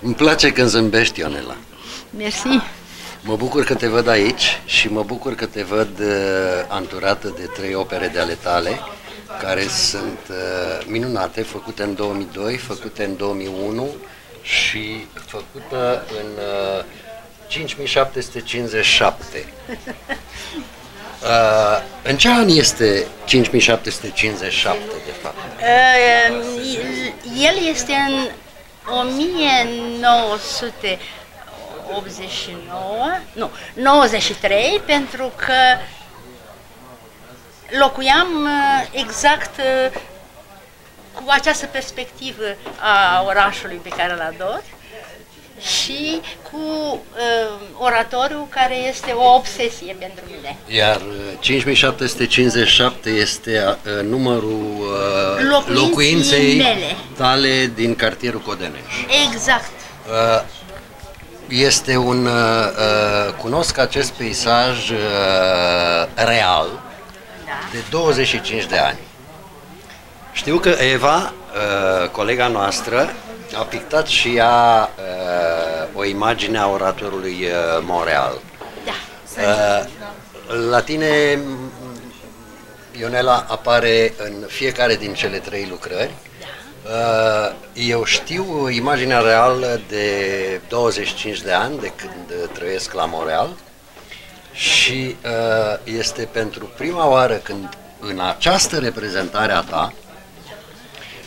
Îmi place când zâmbești, Ionela. Mersi. Mă bucur că te văd aici și mă bucur că te văd anturată de 3 opere de ale tale, care sunt minunate, făcute în 2002, făcute în 2001 și făcută în 5757. În ce an este 5757, de fapt? El este în 93, pentru că locuiam exact cu această perspectivă a orașului pe care îl ador și cu oratoriu care este o obsesie pentru mine. Iar 5757 este numărul locuinței mele tale din cartierul Codeneș. Exact. Este un... cunosc acest peisaj real de 25 de ani. Știu că Eva, colega noastră, a pictat și ea o imagine a oratorului Montreal. Da. La tine, Ionela, apare în fiecare din cele 3 lucrări. Eu știu imaginea reală de 25 de ani, de când trăiesc la Montreal, și este pentru prima oară când în această reprezentare a ta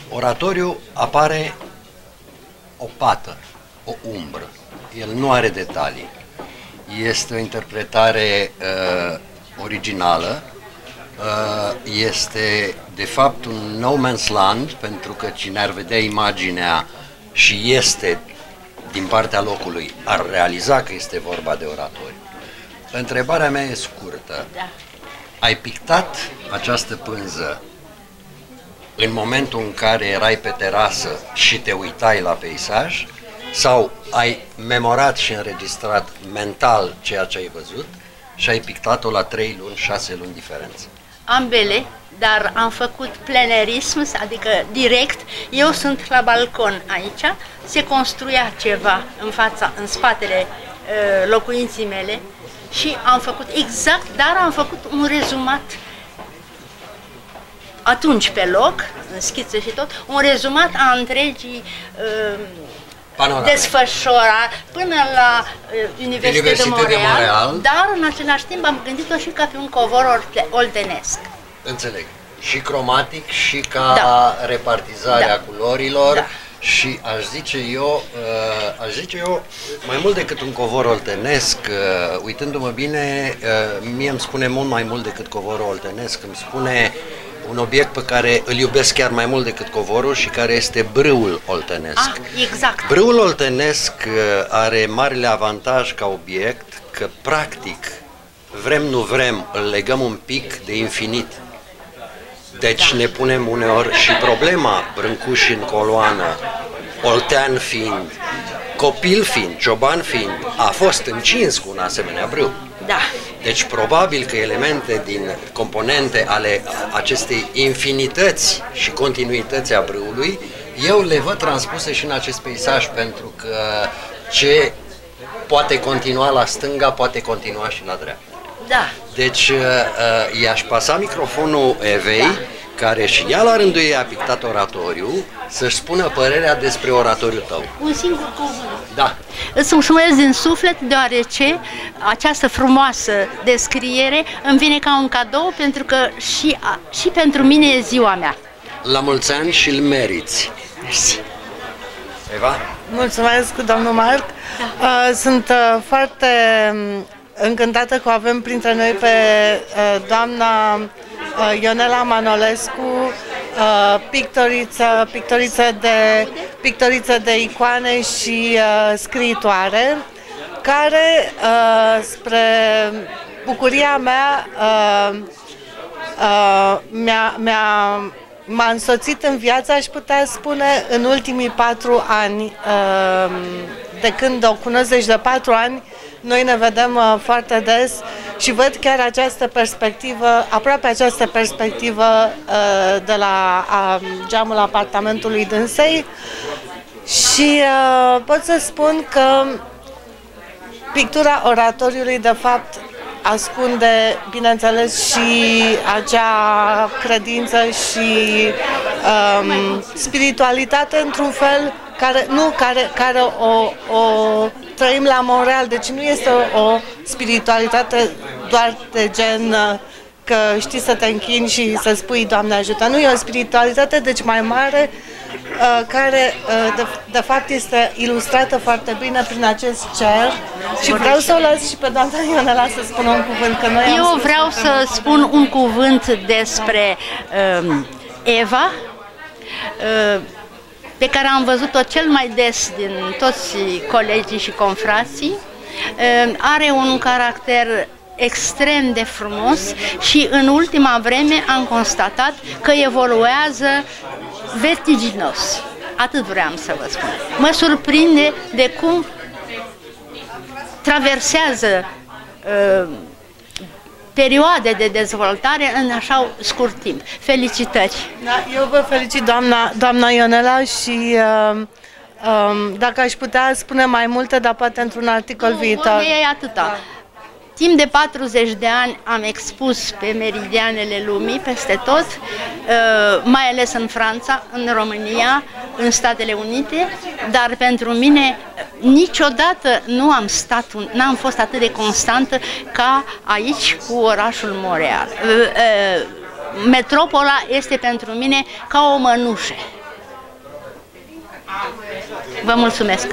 oratoriu apare o pată, o umbră. El nu are detalii. Este o interpretare originală. Este de fapt un no man's land, pentru că cine ar vedea imaginea și este din partea locului, ar realiza că este vorba de oratoriu. Întrebarea mea e scurtă. Da. Ai pictat această pânză în momentul în care erai pe terasă și te uitai la peisaj, sau ai memorat și înregistrat mental ceea ce ai văzut și ai pictat-o la 3 luni, 6 luni diferență? Ambele, dar am făcut plenerism, adică direct. Eu sunt la balcon aici, se construia ceva în spatele locuinții mele și am făcut exact, dar am făcut un rezumat atunci pe loc, în schiță și tot, un rezumat a întregii desfășurări până la Universitatea de Montreal, dar în același timp am gândit-o și ca pe un covor oltenesc. Înțeleg. Și cromatic și ca repartizarea culorilor. Da. Și aș zice eu, mai mult decât un covor oltenesc, uitându-mă bine, mie îmi spune mult mai mult decât covorul oltenesc, îmi spune un obiect pe care îl iubesc chiar mai mult decât covorul și care este brâul oltenesc. Exact. Brâul oltenesc are marele avantaj ca obiect că, practic, vrem nu vrem, îl legăm un pic de infinit. Deci ne punem uneori și problema, brâncuși în coloană, oltean fiind, copil fiind, cioban fiind, a fost încins cu un asemenea brâu. Da. Deci probabil că elemente din componente ale acestei infinități și continuități a brâului, eu le văd transpuse și în acest peisaj, pentru că ce poate continua la stânga, poate continua și la dreapta. Da. Deci i-aș pasa microfonul Evei, care și ea la rândul ei a pictat oratoriu, să-și spună părerea despre oratoriul tău. Un singur cuvânt. Da. Îți mulțumesc din suflet, deoarece această frumoasă descriere îmi vine ca un cadou, pentru că și pentru mine e ziua mea. La mulți ani și îl meriți. Mersi. Eva? Mulțumesc, domnul Marc. Da. Sunt foarte încântată că o avem printre noi pe doamna Ionela Manolescu, pictoriță de icoane și scriitoare, care, spre bucuria mea, m-a însoțit în viață, aș putea spune, în ultimii 4 ani. De când o cunosc, deci de 4 ani, noi ne vedem foarte des și văd chiar această perspectivă, aproape această perspectivă de la geamul apartamentului dânsei Și pot să spun că pictura oratoriului, de fapt, ascunde, bineînțeles, și acea credință și spiritualitate, într-un fel, care o trăim la Montreal. Deci nu este o spiritualitate doar de gen că știi să te închini și să spui Doamne ajută. Nu, e o spiritualitate deci mai mare, care de fapt este ilustrată foarte bine prin acest cer. Și vreau să o las și pe doamna Ionela să spună un cuvânt, că noi Eu vreau să spun un cuvânt despre Eva, pe care am văzut-o cel mai des din toți colegii și confrații. Are un caracter extrem de frumos și în ultima vreme am constatat că evoluează vertiginos. Atât vreau să vă spun. Mă surprinde de cum traversează perioade de dezvoltare în așa scurt timp. Felicitări! Da, eu vă felicit, doamna Ionela, și dacă aș putea spune mai multe, dar poate într-un articol viitor. E atâta. Da. Timp de 40 de ani am expus pe meridianele lumii, peste tot, mai ales în Franța, în România, în Statele Unite, dar pentru mine niciodată n-am fost atât de constantă ca aici cu orașul Montreal. Metropola este pentru mine ca o mănușă. Vă mulțumesc!